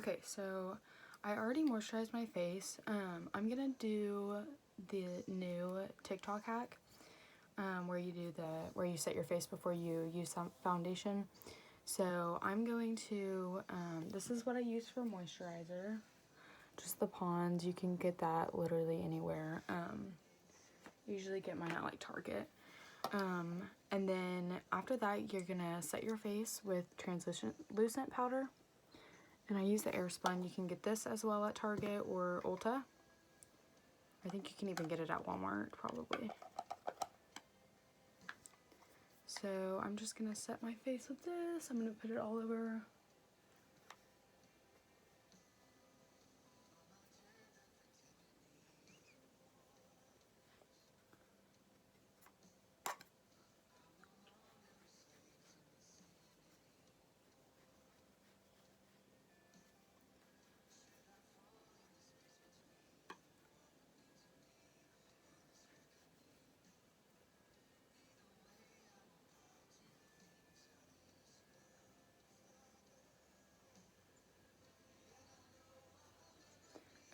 Okay, so I already moisturized my face. I'm gonna do the new TikTok hack where you set your face before you use some foundation. So I'm going to, this is what I use for moisturizer, just the Pond's. You can get that literally anywhere. Usually get mine at like Target. And then after that, you're gonna set your face with translucent powder. And I use the Airspun. You can get this as well at Target or Ulta. I think you can even get it at Walmart, probably. So I'm just gonna set my face with this. I'm gonna put it all over.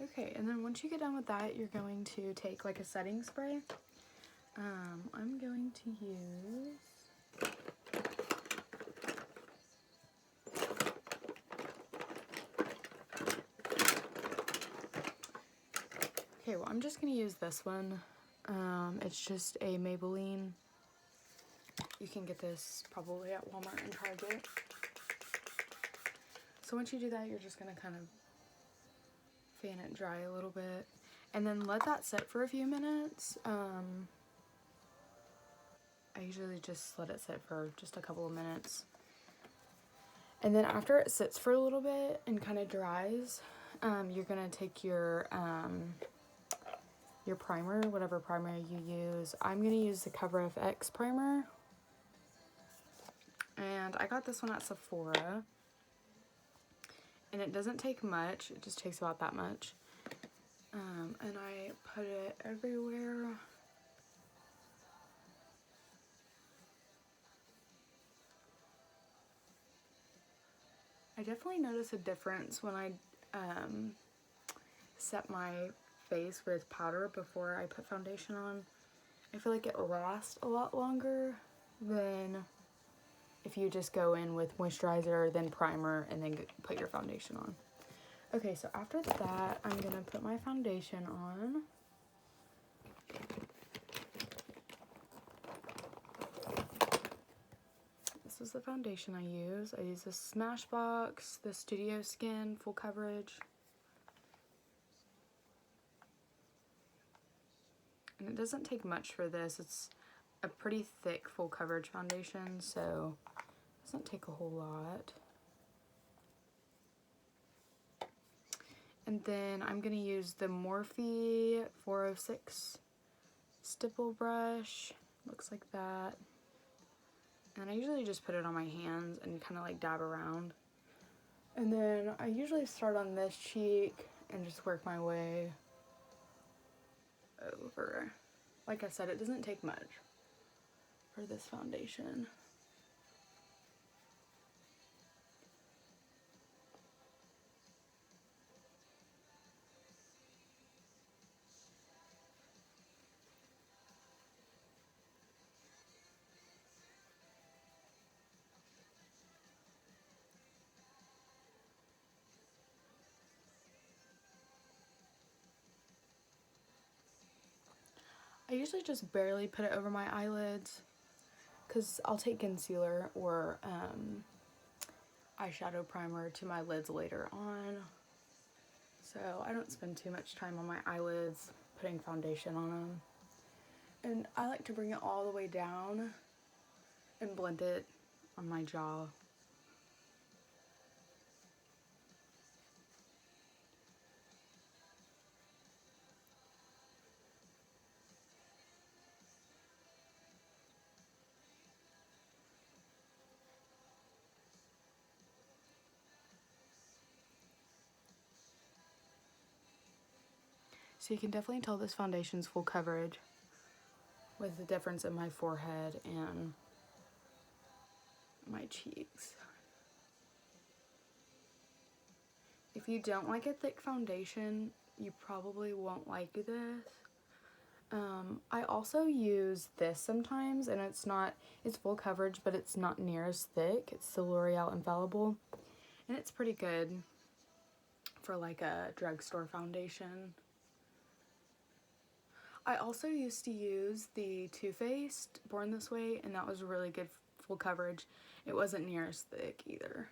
Okay, and then once you get done with that, you're going to take like a setting spray. I'm going to use okay, well, I'm just gonna use this one. It's just a Maybelline. You can get this probably at Walmart and Target. So once you do that, you're just gonna kind of fan it dry a little bit and then let that sit for a few minutes. I usually just let it sit for just a couple of minutes. And then after it sits for a little bit and kind of dries, you're gonna take your primer, whatever primer you use. I'm gonna use the Cover FX primer. And I got this one at Sephora. And it doesn't take much, it just takes about that much. And I put it everywhere. I definitely notice a difference when I set my face with powder before I put foundation on. I feel like it lasts a lot longer than if you just go in with moisturizer, then primer, and then put your foundation on. Okay, so after that, I'm gonna put my foundation on. This is the foundation I use. I use the Smashbox, the Studio Skin Full Coverage. And it doesn't take much for this. It's a pretty thick full coverage foundation, so it doesn't take a whole lot. And then I'm gonna use the Morphe 406 stipple brush. Looks like that. And I usually just put it on my hands and kind of like dab around. And then I usually start on this cheek and just work my way over. Like I said, it doesn't take much for this foundation. I usually just barely put it over my eyelids because I'll take concealer or eyeshadow primer to my lids later on. So I don't spend too much time on my eyelids putting foundation on them. And I like to bring it all the way down and blend it on my jaw. So you can definitely tell this foundation's full coverage with the difference in my forehead and my cheeks. If you don't like a thick foundation, you probably won't like this. I also use this sometimes, and it's full coverage, but it's not near as thick. It's the L'Oreal Infallible, and it's pretty good for like a drugstore foundation. I also used to use the Too Faced Born This Way, and that was really good full coverage. It wasn't near as thick either.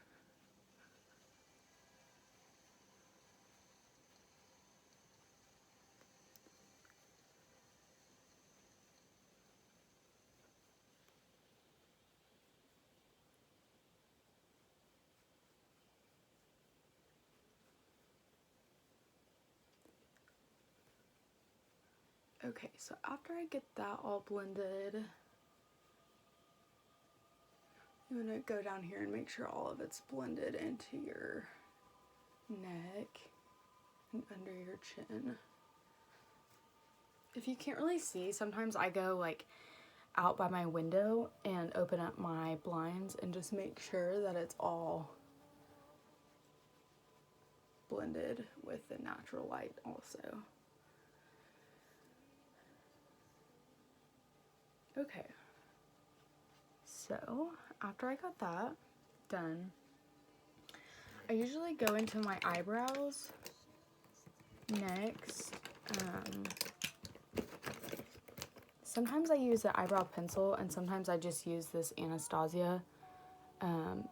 Okay, so after I get that all blended, I'm gonna go down here and make sure all of it's blended into your neck and under your chin. If you can't really see, sometimes I go like out by my window and open up my blinds and just make sure that it's all blended with the natural light also. Okay, so after I got that done, I usually go into my eyebrows next. Sometimes I use the eyebrow pencil, and sometimes I just use this Anastasia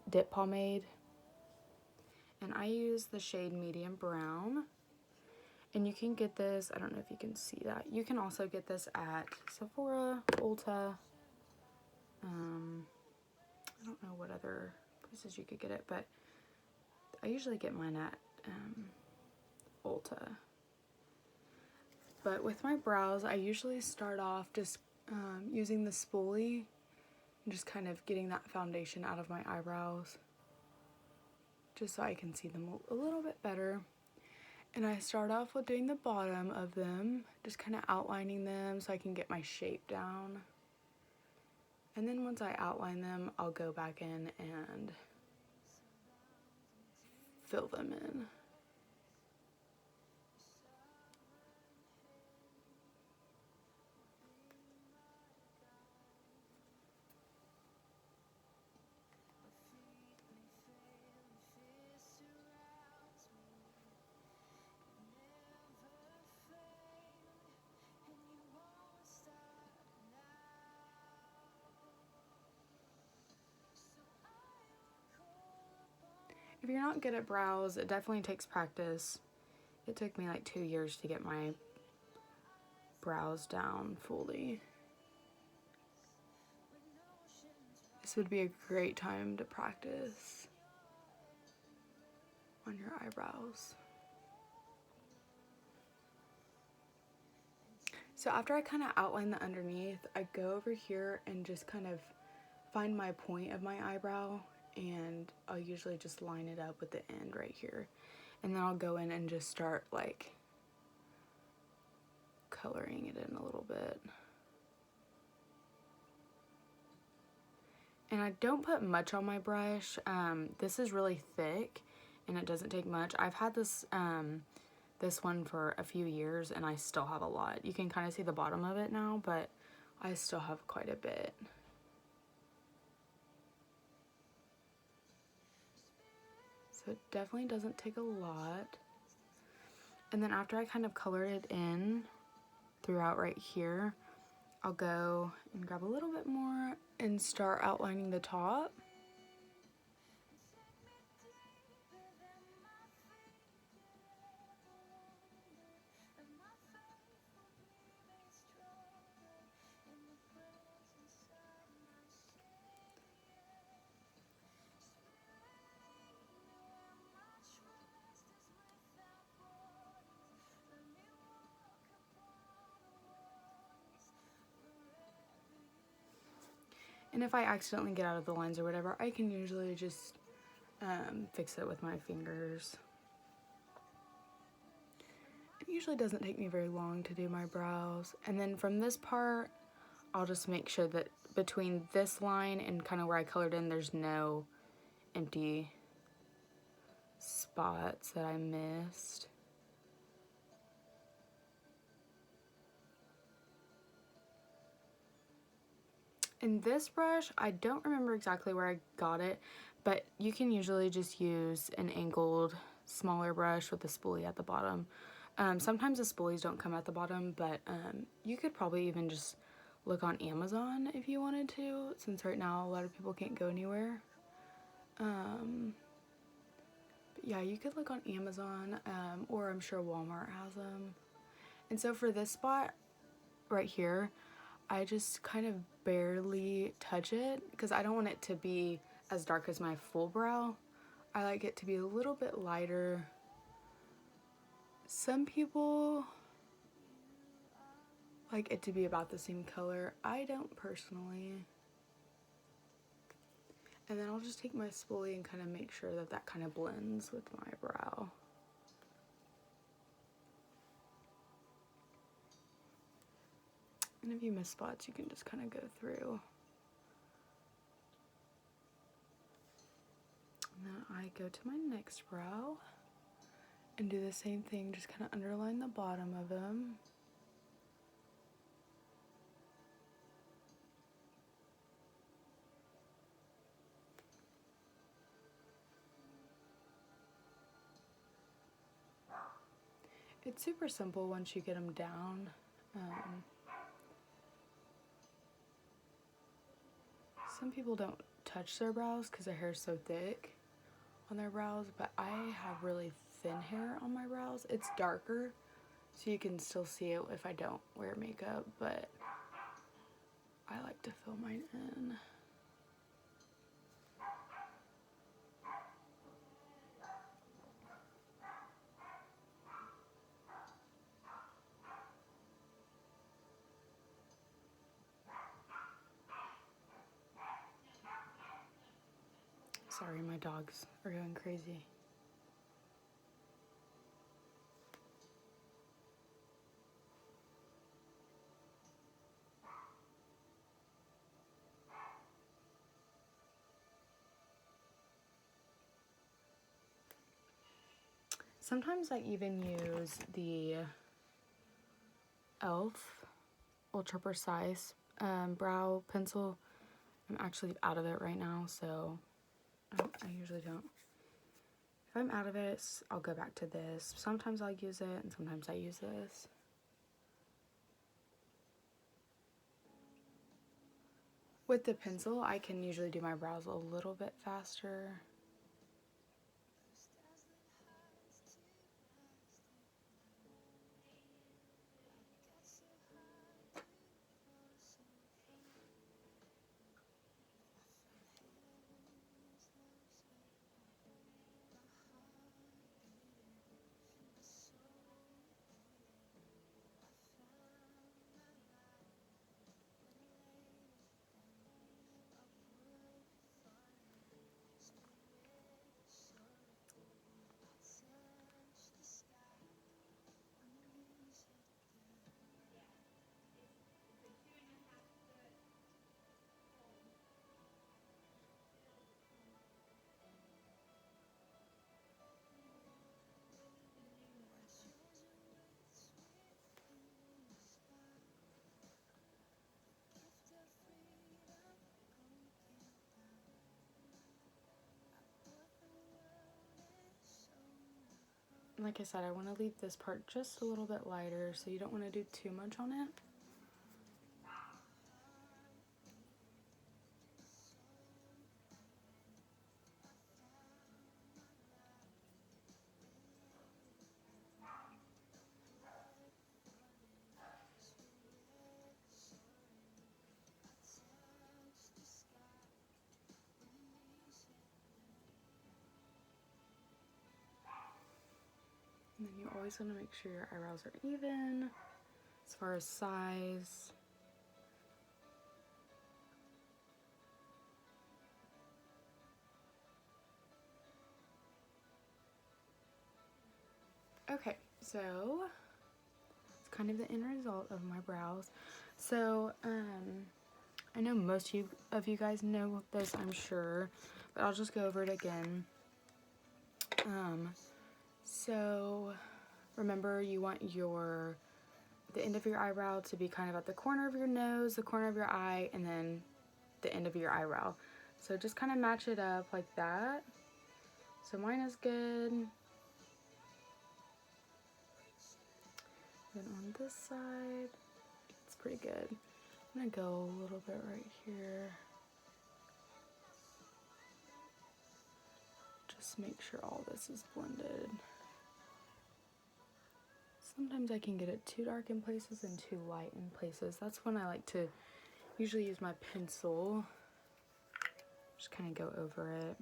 dip pomade. And I use the shade Medium Brown. And you can get this, I don't know if you can see that. You can also get this at Sephora, Ulta. I don't know what other places you could get it, but I usually get mine at Ulta. But with my brows, I usually start off just using the spoolie and just kind of getting that foundation out of my eyebrows, just so I can see them a little bit better. And I start off with doing the bottom of them, just kind of outlining them so I can get my shape down. And then once I outline them, I'll go back in and fill them in. If you're not good at brows, it definitely takes practice. It took me like 2 years to get my brows down fully. This would be a great time to practice on your eyebrows. So after I kind of outline the underneath, I go over here and just kind of find my point of my eyebrow, and I'll usually just line it up with the end right here. And then I'll go in and just start like coloring it in a little bit. And I don't put much on my brush. This is really thick and it doesn't take much. I've had this this one for a few years and I still have a lot. You can kind of see the bottom of it now, but I still have quite a bit. So it definitely doesn't take a lot. And then after I kind of colored it in throughout right here, I'll go and grab a little bit more and start outlining the top. And if I accidentally get out of the lines or whatever, I can usually just fix it with my fingers. It usually doesn't take me very long to do my brows. And then from this part, I'll just make sure that between this line and kind of where I colored in, there's no empty space. spots that I missed. And this brush, I don't remember exactly where I got it, but you can usually just use an angled smaller brush with a spoolie at the bottom. Sometimes the spoolies don't come at the bottom, but you could probably even just look on Amazon if you wanted to, since right now a lot of people can't go anywhere. But yeah, you could look on Amazon, or I'm sure Walmart has them. And so for this spot right here, I just kind of barely touch it because I don't want it to be as dark as my full brow. I like it to be a little bit lighter. Some people like it to be about the same color. I don't personally. And then I'll just take my spoolie and kind of make sure that that kind of blends with my brow. And if you miss spots, you can just kind of go through. And then I go to my next brow and do the same thing, just kind of underline the bottom of them. It's super simple once you get them down. Some people don't touch their brows because their hair is so thick on their brows, but I have really thin hair on my brows. It's darker, so you can still see it if I don't wear makeup, but I like to fill mine in. Sorry, my dogs are going crazy. Sometimes I even use the e.l.f. Ultra Precise brow pencil. I'm actually out of it right now, so I usually don't. If I'm out of it, I'll go back to this. Sometimes I'll use it, and sometimes I use this. With the pencil, I can usually do my brows a little bit faster. Like I said, I want to leave this part just a little bit lighter, so you don't want to do too much on it. And then you always want to make sure your eyebrows are even as far as size. Okay, so it's kind of the end result of my brows. So, I know most of you guys know this, I'm sure, but I'll just go over it again. So remember, you want the end of your eyebrow to be kind of at the corner of your nose, the corner of your eye, and then the end of your eyebrow. So just kind of match it up like that. So mine is good. Then on this side, it's pretty good. I'm gonna go a little bit right here. Just make sure all this is blended. Sometimes I can get it too dark in places and too light in places. That's when I like to usually use my pencil. Just kind of go over it.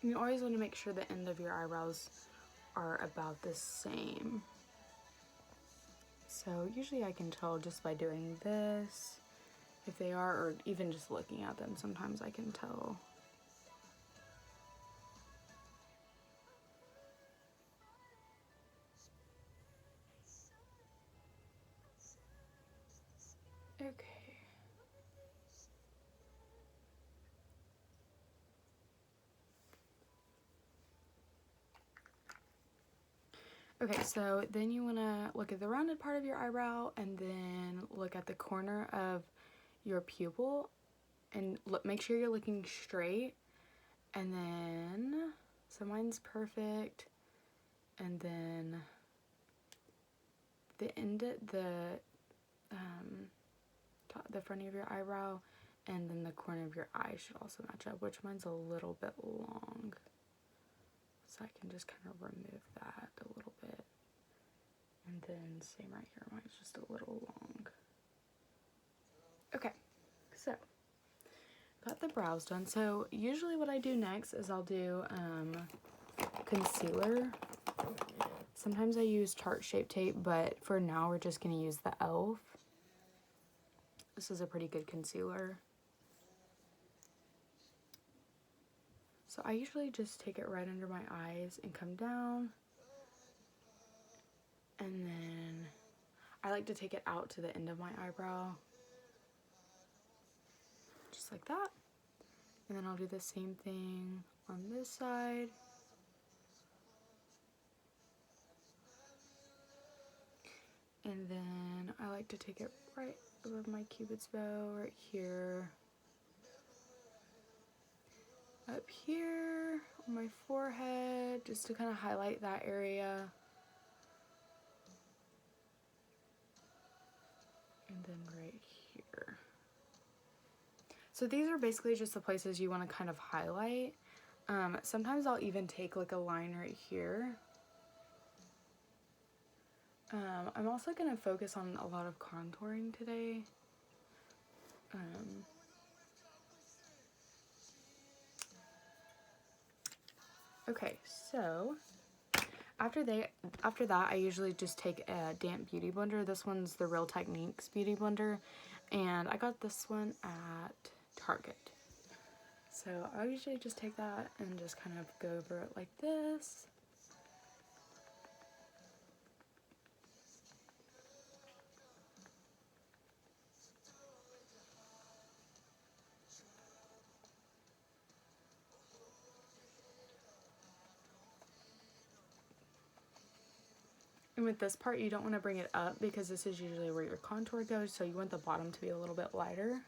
You always want to make sure the end of your eyebrows are about the same. So usually I can tell just by doing this if they are, or even just looking at them, sometimes I can tell. Okay. Okay, so then you want to look at the rounded part of your eyebrow and then look at the corner of your pupil and make sure you're looking straight. And then, so mine's perfect. And then the front of your eyebrow and then the corner of your eye should also match up, which mine's a little bit long. So I can just kind of remove that a little bit. And then same right here, mine's just a little long. Okay, so got the brows done. So usually what I do next is I'll do concealer. Sometimes I use Tarte Shape Tape, but for now we're just going to use the e.l.f. This is a pretty good concealer. So I usually just take it right under my eyes and come down. And then I like to take it out to the end of my eyebrow. Just like that. And then I'll do the same thing on this side. And then I like to take it right above my cupid's bow, right here. Up here on my forehead, just to kind of highlight that area. And then right here. So these are basically just the places you want to kind of highlight. Sometimes I'll even take like a line right here. I'm also going to focus on a lot of contouring today. Okay, so after that I usually just take a damp beauty blender. This one's the Real Techniques beauty blender, and I got this one at Target. So I usually just take that and just kind of go over it like this. And with this part, you don't want to bring it up because this is usually where your contour goes, so you want the bottom to be a little bit lighter.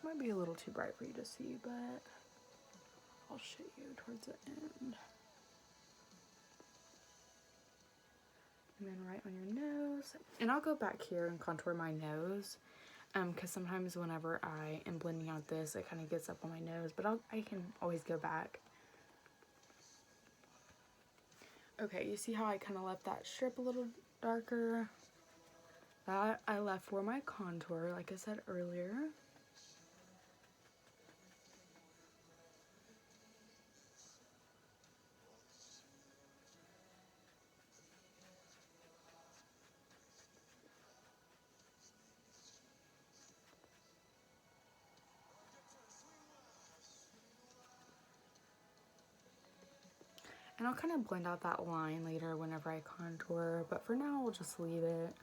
might be a little too bright for you to see, but I'll show you towards the end. And then right on your nose. And I'll go back here and contour my nose. Because sometimes whenever I am blending out this, it kind of gets up on my nose. But I can always go back. Okay, you see how I kind of left that strip a little darker? That I left for my contour, like I said earlier. And I'll kind of blend out that line later whenever I contour, but for now we'll just leave it.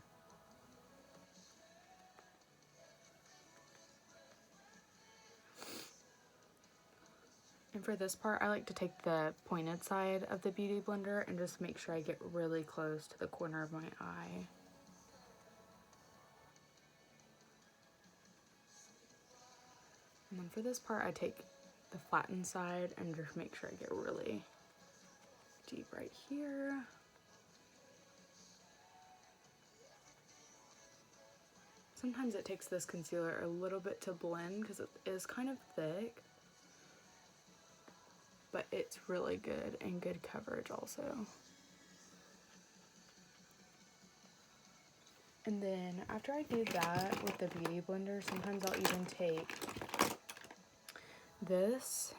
And for this part, I like to take the pointed side of the Beauty Blender and just make sure I get really close to the corner of my eye. And then for this part, I take the flattened side and just make sure I get really deep right here. Sometimes it takes this concealer a little bit to blend because it is kind of thick, but it's really good and good coverage also. And then after I do that with the Beauty Blender, sometimes I'll even take this.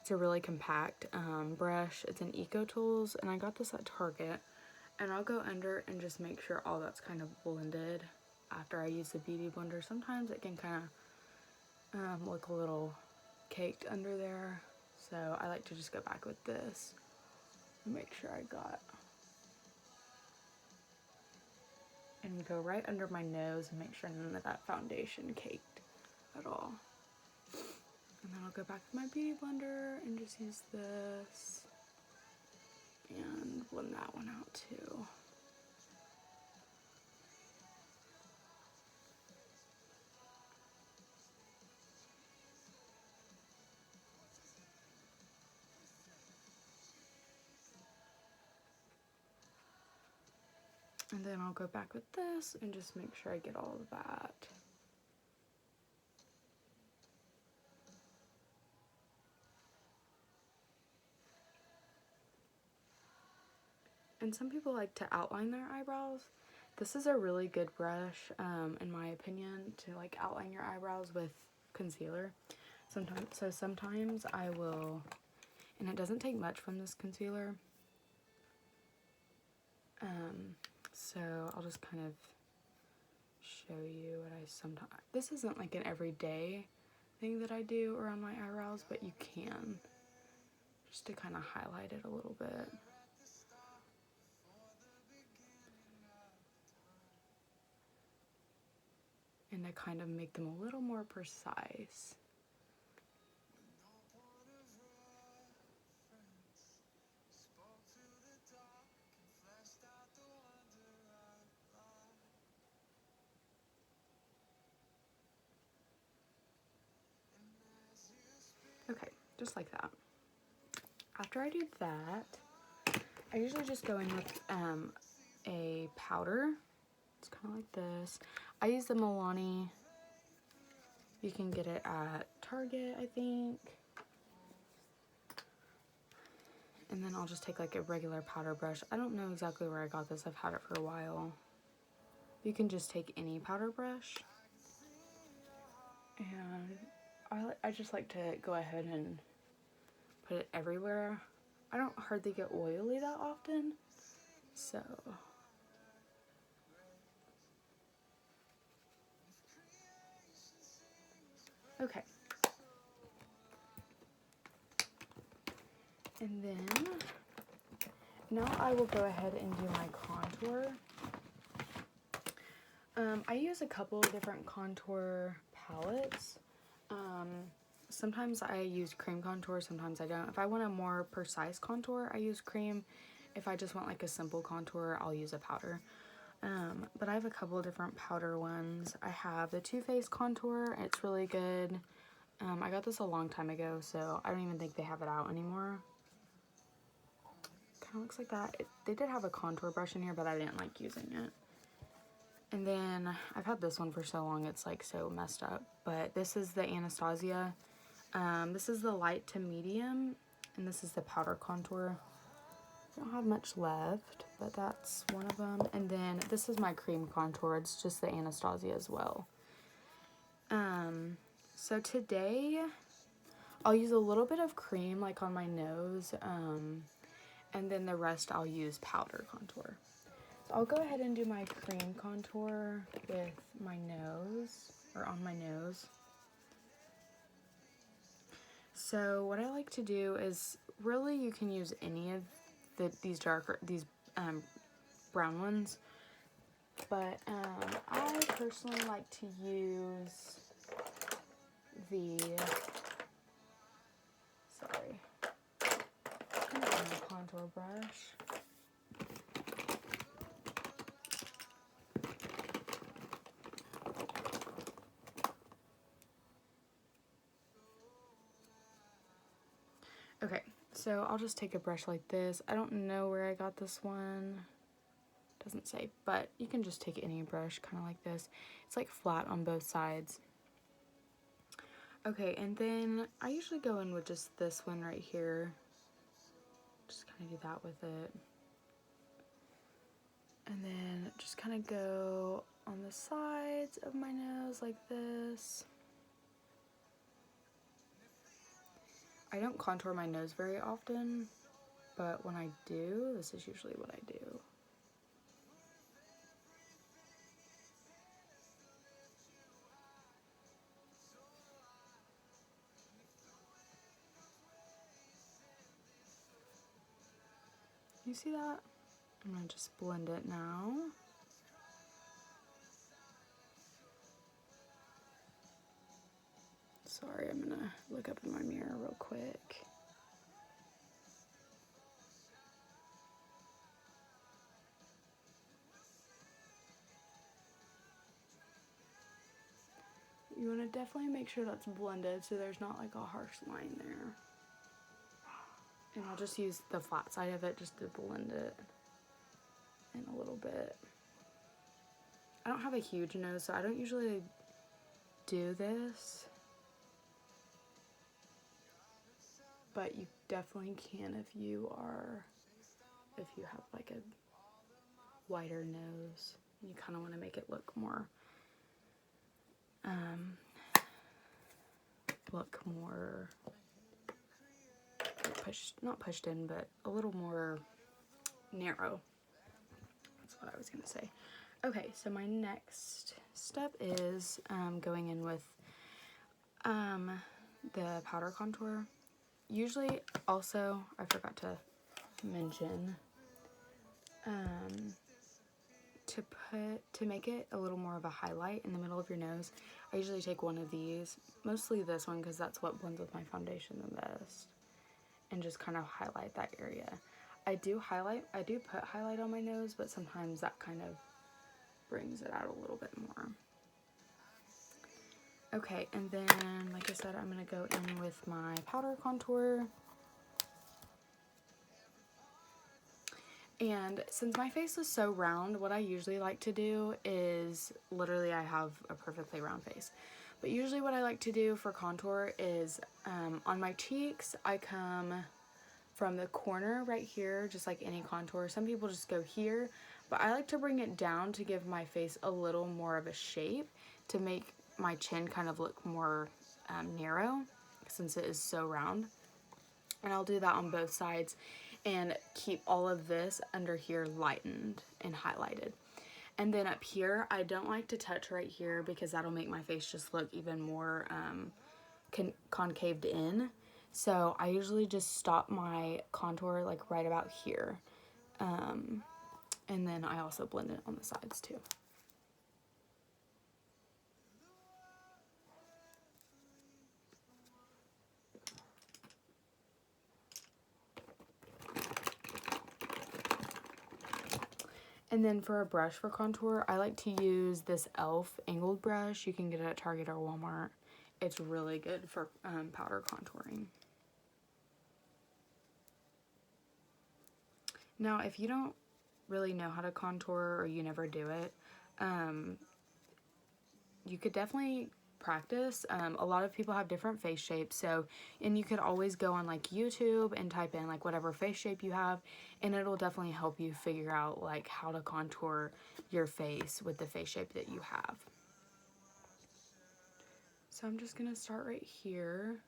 It's a really compact brush. It's an Eco Tools, and I got this at Target. And I'll go under and just make sure all that's kind of blended after I use the Beauty Blender. Sometimes it can kind of look a little caked under there. So I like to just go back with this and make sure I got, and go right under my nose and make sure none of that foundation caked at all. And then I'll go back to my Beauty Blender and just use this and blend that one out too. And then I'll go back with this and just make sure I get all of that. And some people like to outline their eyebrows. This is a really good brush, in my opinion, to like outline your eyebrows with concealer. Sometimes I will, and it doesn't take much from this concealer. So I'll just kind of show you what I sometimes, this isn't like an everyday thing that I do around my eyebrows, but you can, just to kind of highlight it a little bit. And to kind of make them a little more precise. Okay, just like that. After I do that, I usually just go in with a powder. It's kind of like this. I use the Milani. You can get it at Target, I think. And then I'll just take like a regular powder brush. I don't know exactly where I got this. I've had it for a while. You can just take any powder brush. And I just like to go ahead and put it everywhere. I don't hardly get oily that often, so. Okay. And then, now I will go ahead and do my contour. I use a couple of different contour palettes. Sometimes I use cream contour, sometimes I don't. If I want a more precise contour, I use cream. If I just want like a simple contour, I'll use a powder. But I have a couple of different powder ones. I have the Too Faced contour. It's really good. I got this a long time ago, so I don't even think they have it out anymore. Kind of looks like that. They did have a contour brush in here, but I didn't like using it. And then I've had this one for so long, it's like so messed up. But this is the Anastasia. This is the light to medium, and this is the powder contour. I don't have much left, but that's one of them. And then this is my cream contour. It's just the Anastasia as well. So today I'll use a little bit of cream like on my nose, and then the rest I'll use powder contour. So I'll go ahead and do my cream contour with my nose, or on my nose. So what I like to do is, really you can use any of these brown ones, but I personally like to use the, I'm gonna use my contour brush. Okay, so I'll just take a brush like this. I don't know where I got this one. Doesn't say, but you can just take any brush, kind of like this. It's like flat on both sides. Okay, and then I usually go in with just this one right here. Just kind of do that with it. And then just kind of go on the sides of my nose like this. I don't contour my nose very often, but when I do, this is usually what I do. You see that? I'm gonna just blend it now. Sorry, I'm gonna look up in my mirror real quick. You wanna definitely make sure that's blended so there's not like a harsh line there. And I'll just use the flat side of it just to blend it in a little bit. I don't have a huge nose, so I don't usually do this. But you definitely can if you have like a wider nose. You kind of want to make it look more, not pushed in, but a little more narrow. That's what I was going to say. Okay, so my next step is going in with the powder contour. Usually, also, I forgot to mention, to make it a little more of a highlight in the middle of your nose, I usually take one of these, mostly this one because that's what blends with my foundation the best, and just kind of highlight that area. I do put highlight on my nose, but sometimes that kind of brings it out a little bit more. Okay, and then, like I said, I'm going to go in with my powder contour. And since my face is so round, what I usually like to do is, literally I have a perfectly round face, but usually what I like to do for contour is, on my cheeks, I come from the corner right here, just like any contour. Some people just go here, but I like to bring it down to give my face a little more of a shape, to make my chin kind of look more narrow, since it is so round. And I'll do that on both sides and keep all of this under here lightened and highlighted. And then up here, I don't like to touch right here because that'll make my face just look even more concaved in. So I usually just stop my contour like right about here. And then I also blend it on the sides too. And then for a brush for contour, I like to use this e.l.f. angled brush. You can get it at Target or Walmart. It's really good for powder contouring. Now, if you don't really know how to contour or you never do it, you could definitely practice. A lot of people have different face shapes, so, and you could always go on like YouTube and type in like whatever face shape you have, and it'll definitely help you figure out like how to contour your face with the face shape that you have. So I'm just gonna start right here.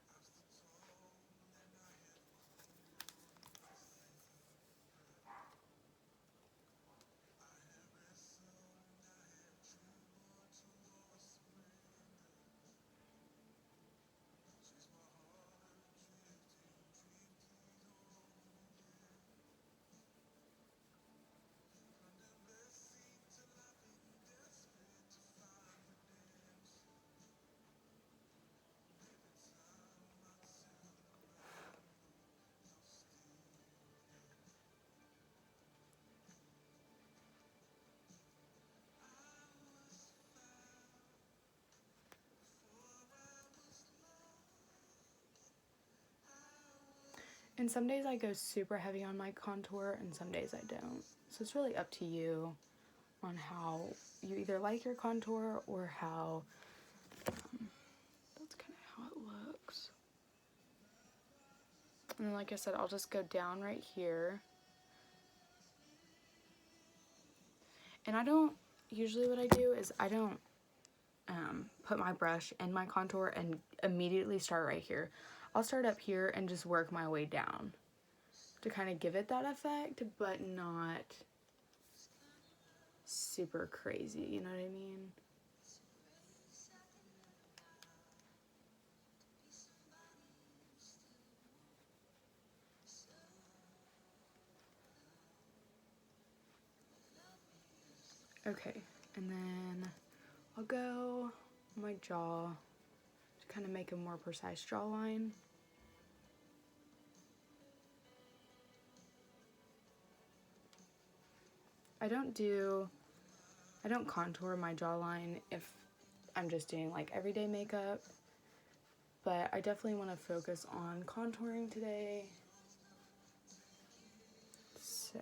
And some days I go super heavy on my contour and some days I don't. So it's really up to you on how you either like your contour or how, that's kind of how it looks. And then, like I said, I'll just go down right here. And I don't, usually what I do is I don't put my brush in my contour and immediately start right here. I'll start up here and just work my way down to kind of give it that effect, but not super crazy, you know what I mean? Okay, and then I'll go on my jaw to kind of make a more precise jawline. I don't contour my jawline if I'm just doing like everyday makeup, but I definitely want to focus on contouring today. So,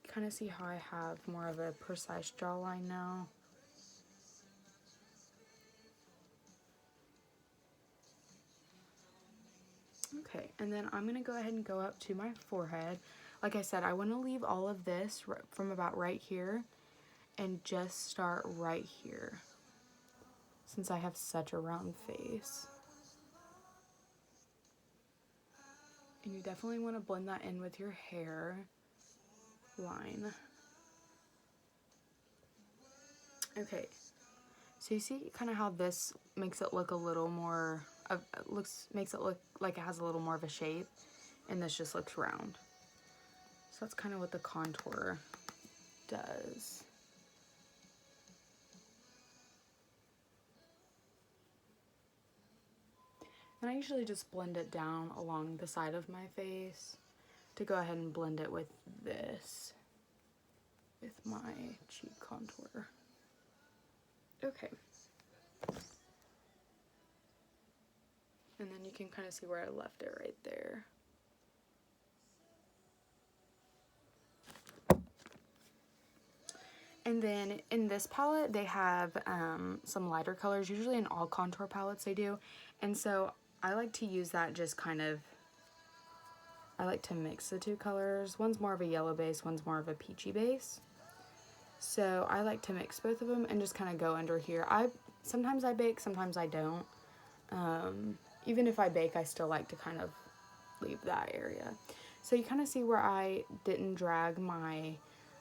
kind of see how I have more of a precise jawline now. Okay, and then I'm going to go ahead and go up to my forehead. Like I said, I want to leave all of this from about right here and just start right here, since I have such a round face. And you definitely want to blend that in with your hair line. Okay, so you see kind of how this makes it look a little more, makes it look like it has a little more of a shape, and this just looks round. So that's kind of what the contour does. And I usually just blend it down along the side of my face to go ahead and blend it with this, with my cheek contour. Okay. And then you can kind of see where I left it right there. And then in this palette, they have some lighter colors. Usually in all contour palettes they do. And so I like to use that just kind of, I like to mix the two colors. One's more of a yellow base, one's more of a peachy base. So I like to mix both of them and just kind of go under here. Sometimes I bake, sometimes I don't. Even if I bake, I still like to kind of leave that area. So you kind of see where I didn't drag my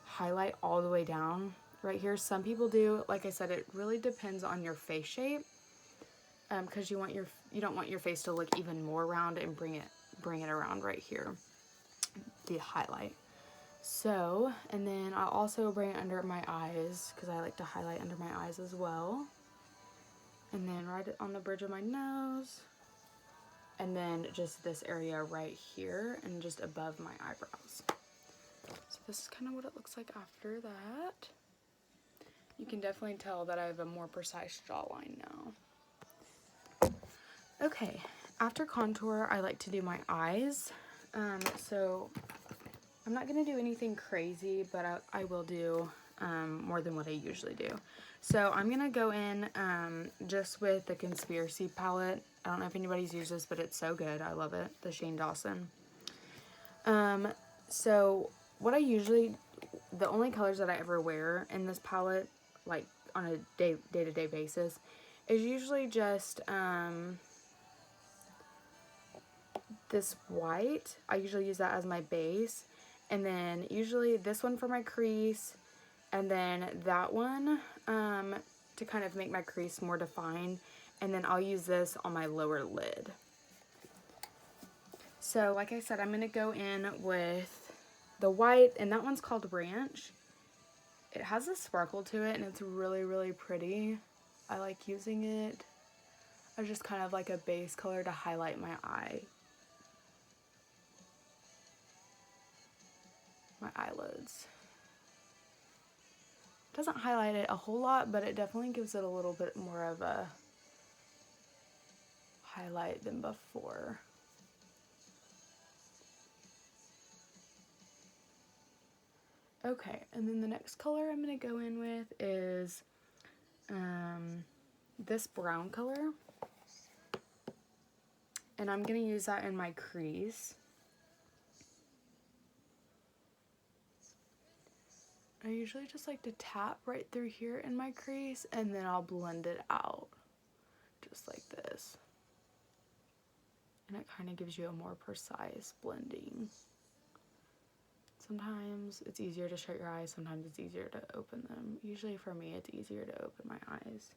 highlight all the way down right here. Some people do. Like I said, it really depends on your face shape, because you don't want your face to look even more round and bring it around right here, the highlight. So, and then I'll also bring it under my eyes because I like to highlight under my eyes as well. And then right on the bridge of my nose. And then just this area right here and just above my eyebrows. So this is kind of what it looks like after that. You can definitely tell that I have a more precise jawline now. Okay, after contour, I like to do my eyes. So I'm not going to do anything crazy, but I will do more than what I usually do. So I'm going to go in just with the Conspiracy palette. I don't know if anybody's used this, but it's so good. I love it. The Shane Dawson. So what I usually, the only colors that I ever wear in this palette, like on a day-to-day basis, is usually just this white. I usually use that as my base, and then usually this one for my crease, and then that one to kind of make my crease more defined, and then I'll use this on my lower lid. So like I said, I'm going to go in with the white, and that one's called Ranch. It has a sparkle to it, and it's really, really pretty. I like using it as just kind of like a base color to highlight my eye. My eyelids. Doesn't highlight it a whole lot, but it definitely gives it a little bit more of a highlight than before. Okay, and then the next color I'm going to go in with is this brown color. And I'm going to use that in my crease. I usually just like to tap right through here in my crease, and then I'll blend it out. Just like this. And it kind of gives you a more precise blending. Sometimes it's easier to shut your eyes, sometimes it's easier to open them. Usually for me, it's easier to open my eyes.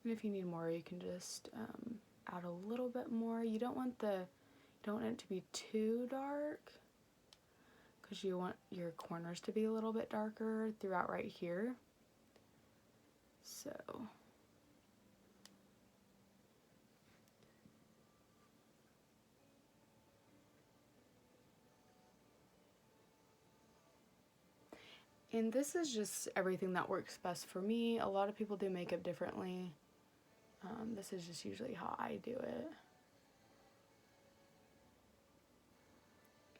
And if you need more, you can just add a little bit more. You don't want it to be too dark, because you want your corners to be a little bit darker throughout right here. So and this is just everything that works best for me. A lot of people do makeup differently. This is just usually how I do it.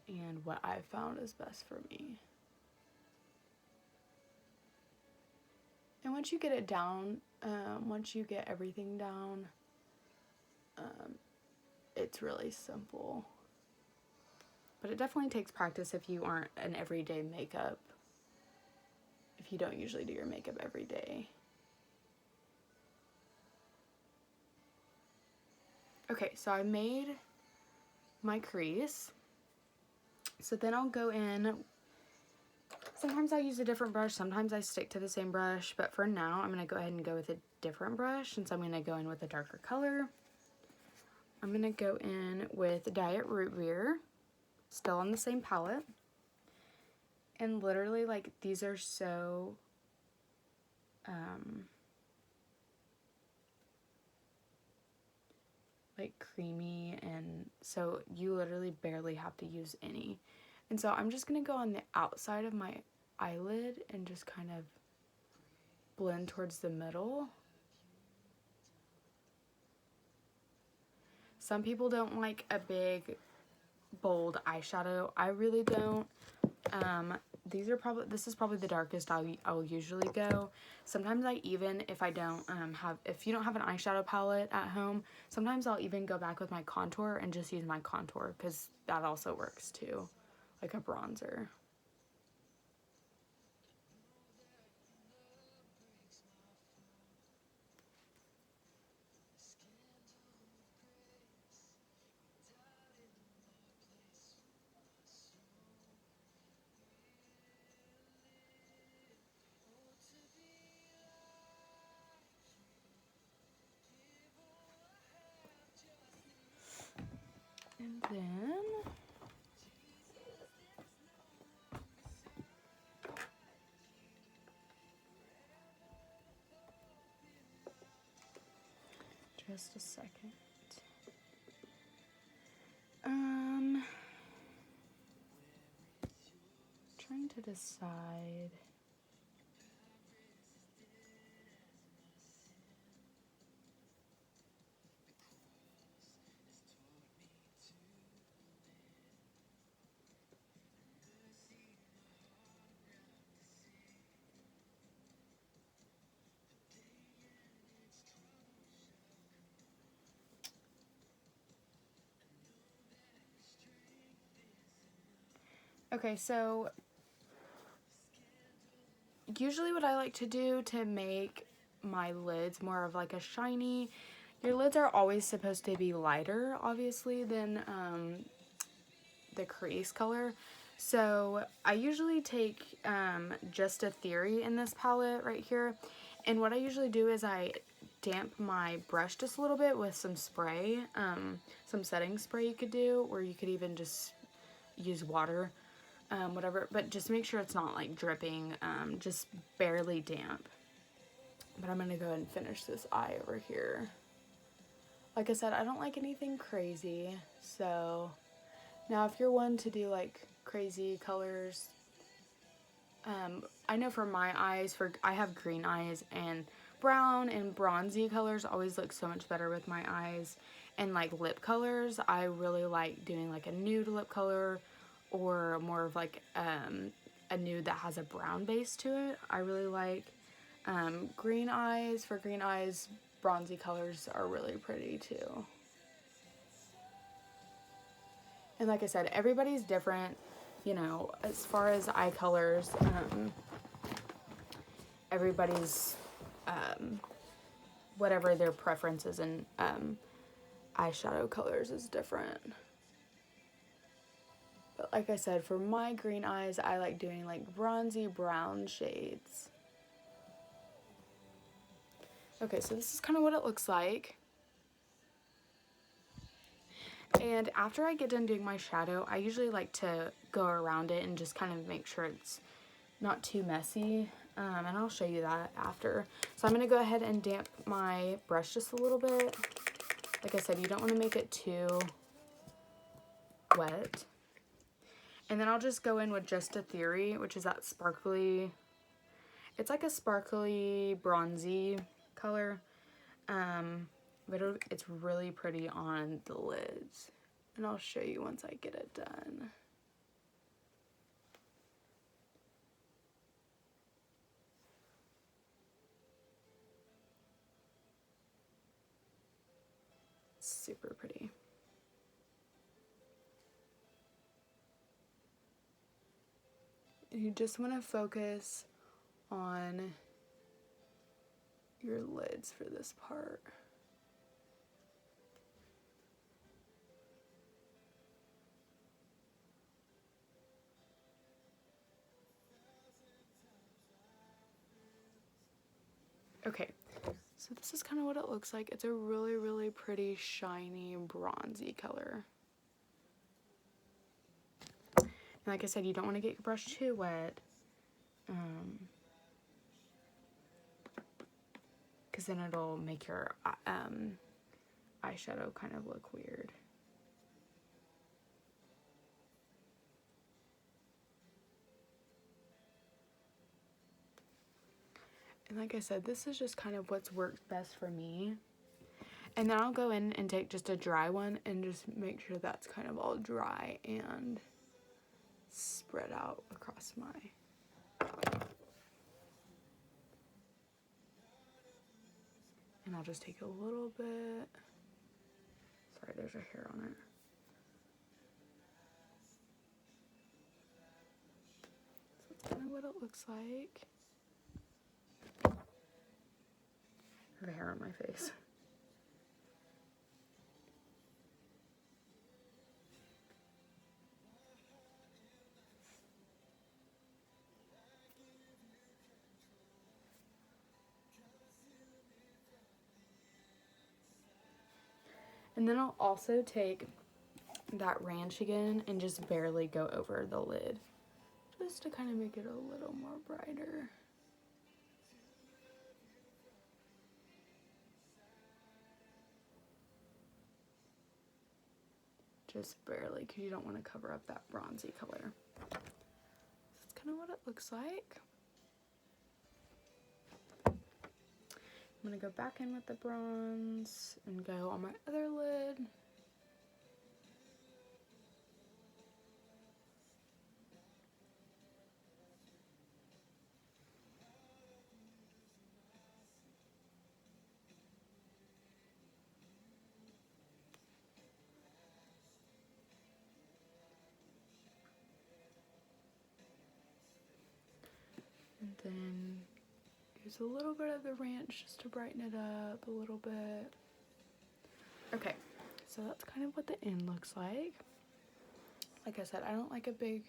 And what I've found is best for me. And once you get it down, once you get everything down, it's really simple. But it definitely takes practice if you aren't an everyday makeup. If you don't usually do your makeup every day. Okay, so I made my crease. So then I'll go in. Sometimes I use a different brush, sometimes I stick to the same brush, but for now I'm going to go ahead and go with a different brush since I'm going to go in with a darker color. I'm going to go in with Diet Root Beer, still on the same palette. And literally, like, these are so like creamy, and so you literally barely have to use any. And so I'm just going to go on the outside of my eyelid and just kind of blend towards the middle. Some people don't like a big, bold eyeshadow. I really don't. This is probably the darkest I'll usually go. Sometimes I even, if you don't have an eyeshadow palette at home, sometimes I'll even go back with my contour and just use my contour, because that also works too, like a bronzer. And then just a second. to decide. Okay, so usually what I like to do to make my lids more of like a shiny, your lids are always supposed to be lighter, obviously, than the crease color. So I usually take Just a Theory in this palette right here. And what I usually do is I damp my brush just a little bit with some spray, some setting spray you could do, or you could even just use water, whatever, but just make sure it's not like dripping, just barely damp. But I'm gonna go ahead and finish this eye over here. Like I said, I don't like anything crazy, so now if you're one to do like crazy colors, I know for my eyes, I have green eyes, and brown and bronzy colors always look so much better with my eyes. And like lip colors, I really like doing like a nude lip color, or more of like a nude that has a brown base to it. I really like green eyes. For green eyes, bronzy colors are really pretty too. And like I said, everybody's different, you know, as far as eye colors. Everybody's whatever their preferences in eyeshadow colors is different. But like I said, for my green eyes, I like doing like bronzy brown shades. Okay, so this is kind of what it looks like. And after I get done doing my shadow, I usually like to go around it and just kind of make sure it's not too messy. And I'll show you that after. So I'm going to go ahead and damp my brush just a little bit. Like I said, you don't want to make it too wet. And then I'll just go in with Just a Theory, which is that sparkly, it's like a sparkly bronzy color. But it's really pretty on the lids. And I'll show you once I get it done. Super pretty. You just want to focus on your lids for this part. Okay, so this is kind of what it looks like. It's a really, really pretty, shiny, bronzy color. And like I said, you don't want to get your brush too wet. Because then it'll make your eyeshadow kind of look weird. And like I said, this is just kind of what's worked best for me. And then I'll go in and take just a dry one and just make sure that's kind of all dry and spread out across my... And I'll just take a little bit. Sorry, there's a hair on it. So that's kind of what it looks like. I have hair on my face. And then I'll also take that ranch again and just barely go over the lid, just to kind of make it a little more brighter. Just barely, because you don't want to cover up that bronzy color. So it's kind kind of what it looks like. I'm going to go back in with the bronze and go on my other lid. And then use a little bit of the ranch just to brighten it up a little bit. Okay, so that's kind of what the end looks like. Like I said, I don't like a big,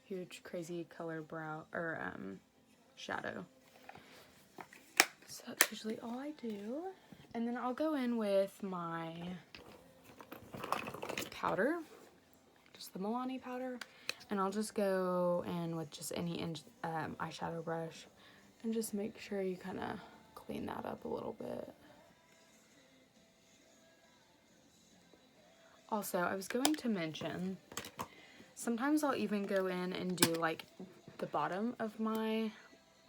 huge, crazy color brow or shadow. So that's usually all I do. And then I'll go in with my powder, just the Milani powder. And I'll just go in with just any eyeshadow brush and just make sure you kind of clean that up a little bit. Also, I was going to mention, sometimes I'll even go in and do like the bottom of my,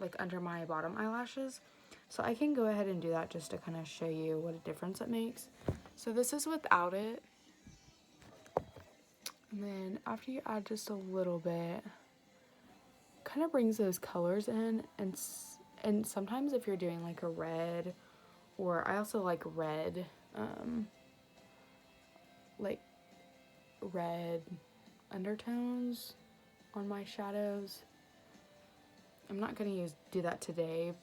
like under my bottom eyelashes. So I can go ahead and do that just to kind of show you what a difference it makes. So this is without it. And then after you add just a little bit, kind of brings those colors in, and sometimes if you're doing like a red, or I also like red, like red undertones on my shadows. I'm not going to do that today.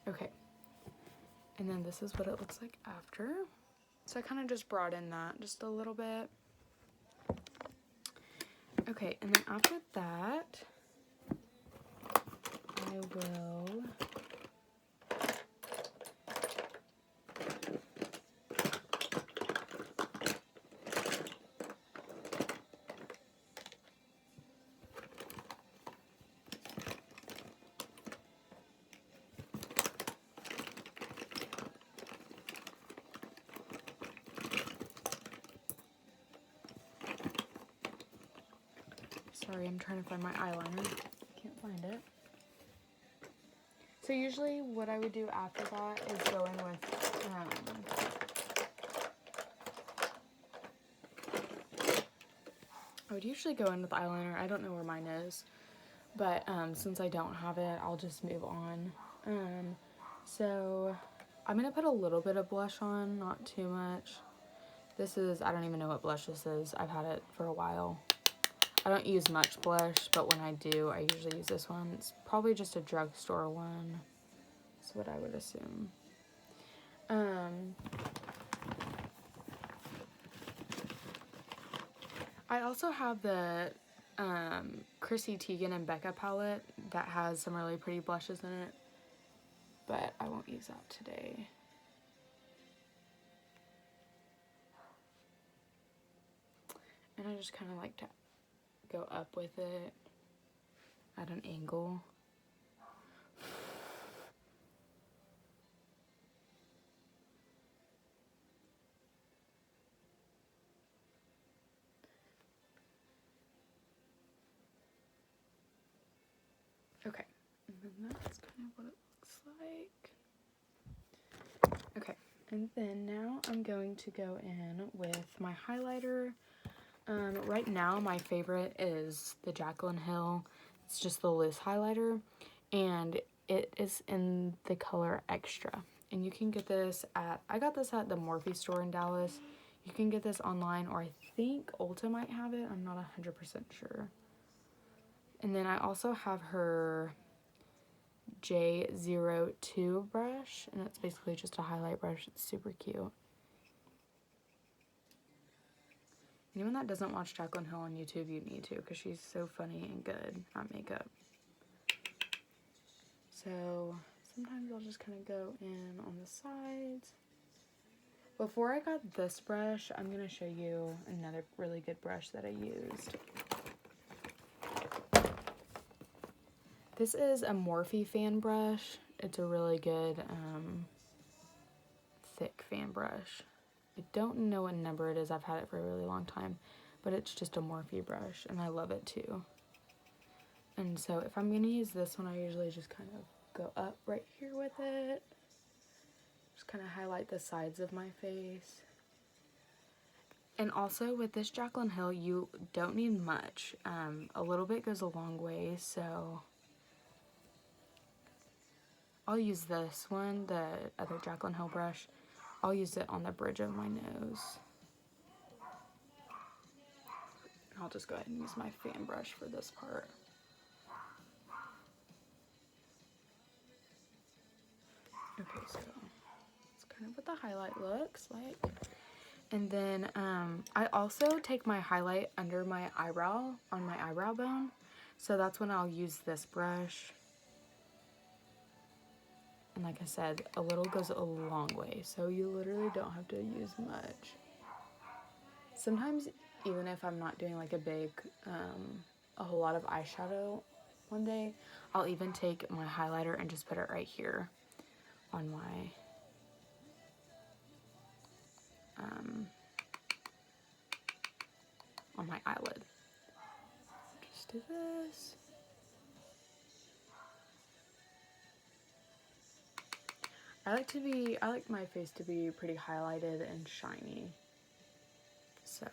Okay, and then this is what it looks like after. So I kind of just brought in that just a little bit. Okay, and then after that, I will sorry, I'm trying to find my eyeliner. Can't find it. So usually what I would do after that is go in with, I would usually go in with eyeliner. I don't know where mine is, but since I don't have it, I'll just move on. So I'm going to put a little bit of blush on, not too much. This is, I don't even know what blush this is. I've had it for a while. I don't use much blush, but when I do, I usually use this one. It's probably just a drugstore one. That's what I would assume. I also have the Chrissy Teigen and Becca palette that has some really pretty blushes in it, but I won't use that today. And I just kind of like to go up with it at an angle. Okay, and then that's kind of what it looks like. Okay, and then now I'm going to go in with my highlighter. Right now my favorite is the Jaclyn Hill. It's just the loose highlighter, and it is in the color Extra. And you can get this at, I got this at the Morphe store in Dallas. You can get this online, or I think Ulta might have it. I'm not 100% sure. And then I also have her J02 brush, and it's basically just a highlight brush. It's super cute. Anyone that doesn't watch Jaclyn Hill on YouTube, you need to, because she's so funny and good at makeup. So sometimes I'll just kind of go in on the sides. Before I got this brush, I'm going to show you another really good brush that I used. This is a Morphe fan brush. it's a really good thick fan brush. I don't know what number it is. I've had it for a really long time, but it's just a Morphe brush, and I love it too. And so if I'm gonna use this one, I usually just kind of go up right here with it. Just kind of highlight the sides of my face. And also with this Jaclyn Hill, you don't need much. A little bit goes a long way, so I'll use this one, the other Jaclyn Hill brush. I'll use it on the bridge of my nose. I'll just go ahead and use my fan brush for this part. Okay, so that's kind of what the highlight looks like. And then I also take my highlight under my eyebrow, on my eyebrow bone. So that's when I'll use this brush. And like I said, a little goes a long way. So you literally don't have to use much. Sometimes, even if I'm not doing like a whole lot of eyeshadow one day, I'll even take my highlighter and just put it right here on my eyelid. Just do this. I like my face to be pretty highlighted and shiny. So,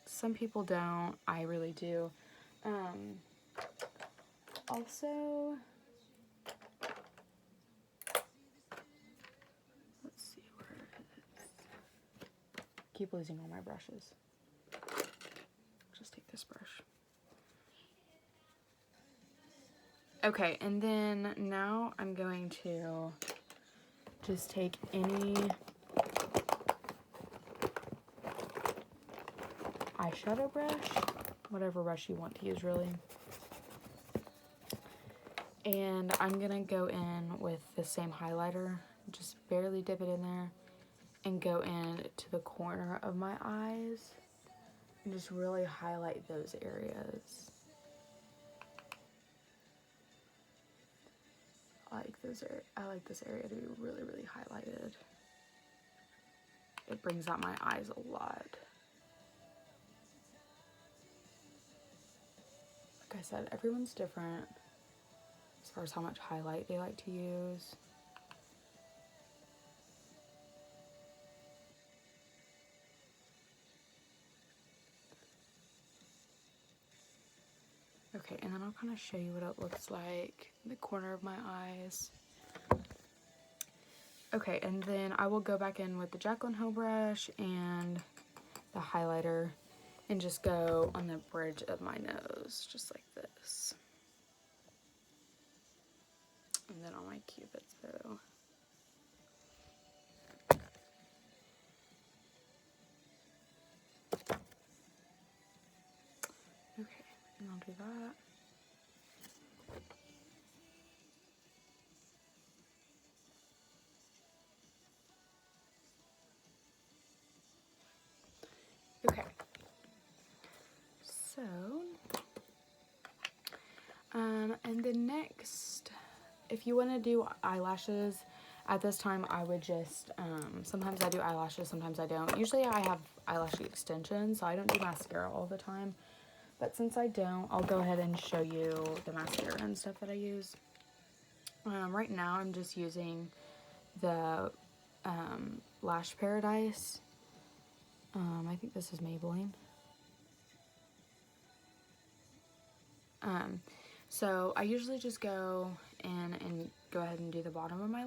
some people don't. I really do. Also, let's see where it is. Keep losing all my brushes. Just take this brush. Okay, and then now I'm going to just take any eyeshadow brush, whatever brush you want to use really. And I'm gonna go in with the same highlighter, just barely dip it in there, and go in to the corner of my eyes and just really highlight those areas. I like this area to be really, really highlighted. It brings out my eyes a lot. Like I said, everyone's different as far as how much highlight they like to use. Okay, and then I'll kind of show you what it looks like in the corner of my eyes. Okay, and then I will go back in with the Jaclyn Hill brush and the highlighter and just go on the bridge of my nose, just like this. And then on my Cupid's bow. Okay, and I'll do that. Okay, so, and then next, if you want to do eyelashes, at this time I would just, sometimes I do eyelashes, sometimes I don't. Usually I have eyelash extensions, so I don't do mascara all the time. But since I don't, I'll go ahead and show you the mascara and stuff that I use. Right now I'm just using the Lash Paradise. I think this is Maybelline. So I usually just go in and go ahead and do the bottom of my